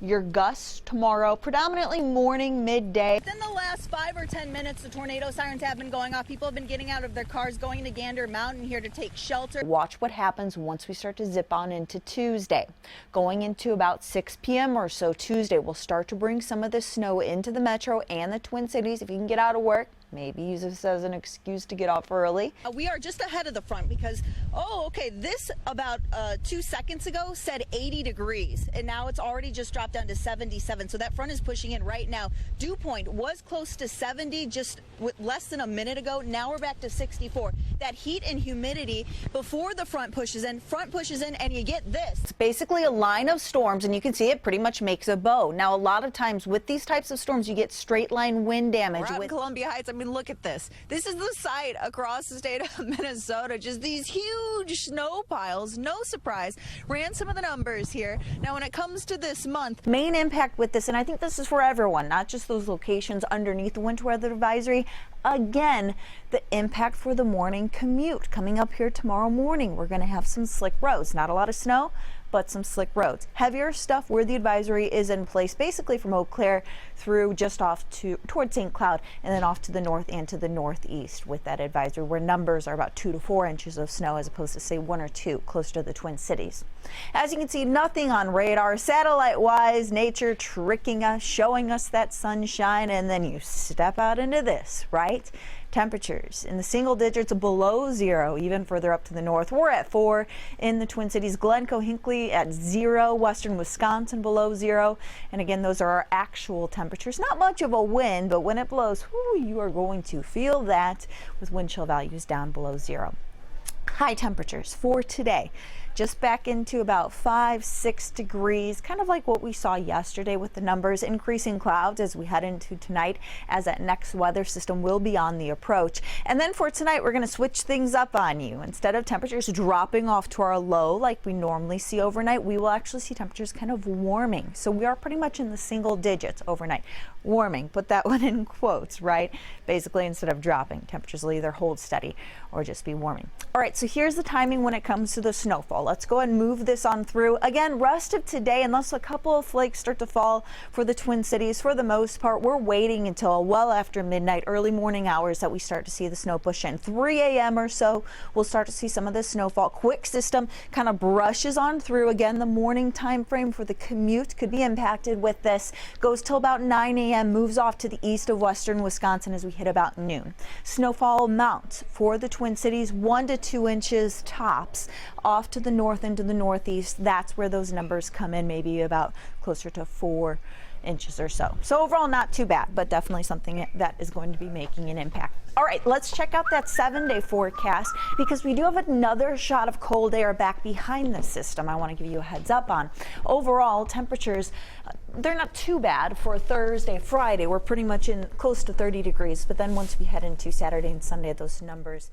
Your gusts tomorrow, predominantly morning, midday. Within the last 5 or 10 minutes, the tornado sirens have been going off. People have been getting out of their cars, going to Gander Mountain here to take shelter. Watch what happens once we start to zip on into Tuesday. Going into about 6 p.m. or so Tuesday, we'll start to bring some of the snow into the metro and the Twin Cities. If you can get out of work, maybe use this as an excuse to get off early. We are just ahead of the front because, this about 2 seconds ago said 80 degrees, and now it's already just dropped down to 77. So that front is pushing in right now. Dew point was close to 70 just less than a minute ago. Now we're back to 64. That heat and humidity before the front pushes in, and you get this. It's basically a line of storms, and you can see it pretty much makes a bow. Now, a lot of times with these types of storms, you get straight line wind damage. We're out in Columbia Heights. I mean, look at this. This is the sight across the state of Minnesota. Just these huge snow piles. No surprise. Ran some of the numbers here. Now, when it comes to this month, main impact with this, and I think this is for everyone, not just those locations underneath the winter weather advisory. Again, the impact for the morning commute. Coming up here tomorrow morning, we're going to have some slick roads. Not a lot of snow, but some slick roads. Heavier stuff where the advisory is in place, basically from Eau Claire through just off towards St. Cloud, and then off to the north and to the northeast with that advisory, where numbers are about 2 to 4 inches of snow as opposed to say 1 or 2 close to the Twin Cities. As you can see, nothing on radar, satellite wise, nature tricking us, showing us that sunshine, and then you step out into this, right? Temperatures in the single digits below 0, even further up to the north. We're at 4 in the Twin Cities. Glencoe, Hinckley at 0, western Wisconsin below 0. And again, those are our actual temperatures. Not much of a wind, but when it blows, you are going to feel that with wind chill values down below 0. High temperatures for today, just back into about 5-6 degrees, kind of like what we saw yesterday with the numbers. Increasing clouds as we head into tonight, as that next weather system will be on the approach. And then for tonight, we're going to switch things up on you. Instead of temperatures dropping off to our low like we normally see overnight, we will actually see temperatures kind of warming. So we are pretty much in the single digits overnight. Warming, put that one in quotes, right? Basically, instead of dropping, temperatures will either hold steady or just be warming. All right, so here's the timing when it comes to the snowfall. Let's go ahead and move this on through. Again, rest of today, unless a couple of flakes start to fall for the Twin Cities, for the most part, we're waiting until well after midnight, early morning hours that we start to see the snow push in. 3 a.m. or so, we'll start to see some of this snowfall. Quick system kind of brushes on through. Again, the morning time frame for the commute could be impacted with this. Goes till about 9 a.m., moves off to the east of western Wisconsin as we hit about noon. Snowfall amounts for the Twin Cities, 1 to 2 inches tops. Off to the north into the northeast, that's where those numbers come in, maybe about closer to 4 inches or so. So overall, not too bad, but definitely something that is going to be making an impact. All right, let's check out that 7-day forecast, because we do have another shot of cold air back behind the system I want to give you a heads up on. Overall, temperatures, they're not too bad for Thursday, Friday. We're pretty much in close to 30 degrees, but then once we head into Saturday and Sunday, those numbers